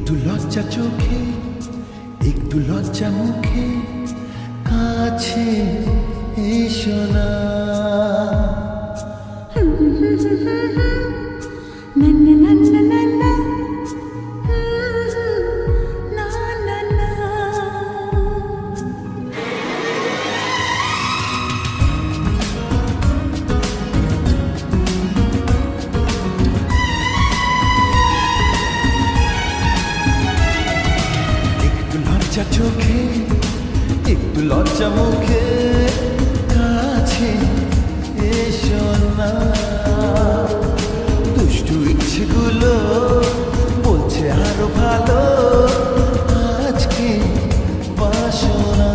একটু লজ্জা চোখে, একটু লজ্জা মুখে, কাছে এসো না। লজ্জা চোখে, একটু লজ্জা মুখে, কাছে এসো না। দুষ্টু ইচ্ছেগুলো বলছে আরো ভালো, আজকে বাসো না।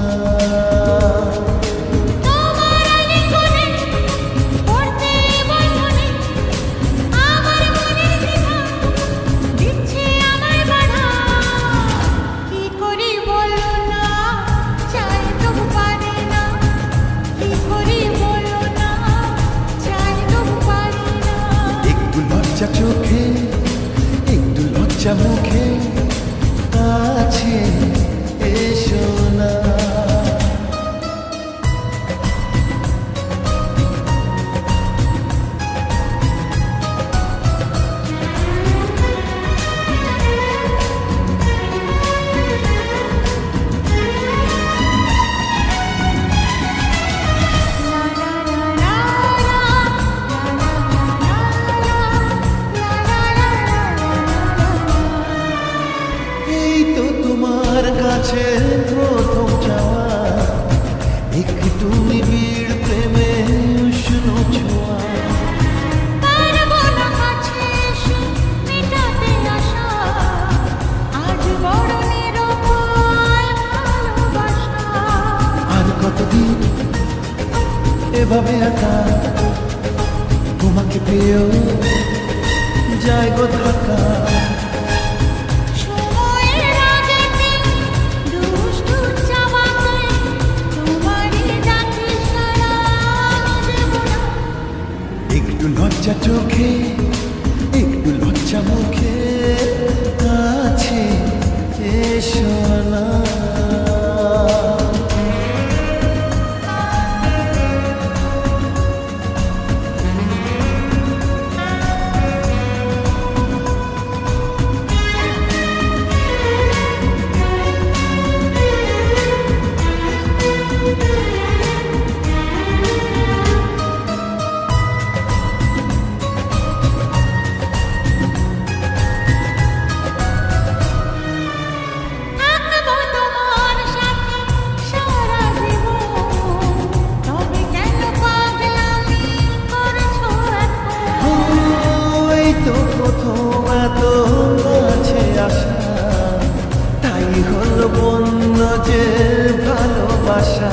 লজ্জা চোখে, একটু লজ্জা মুখে, কাছে এসো না। তোমার কাছে প্রথম যাওয়া, একটু নিবিড় প্রেমে উষ্ণ ছোঁয়া। আর কতদিন এভাবে একা তোমাকে পেয়েও যায় গো ঢাকা। একটু লজ্জা চোখে, একটু লজ্জা মুখে, কাছে এসো না। তাই হলো বন্য যে ভালোবাসা।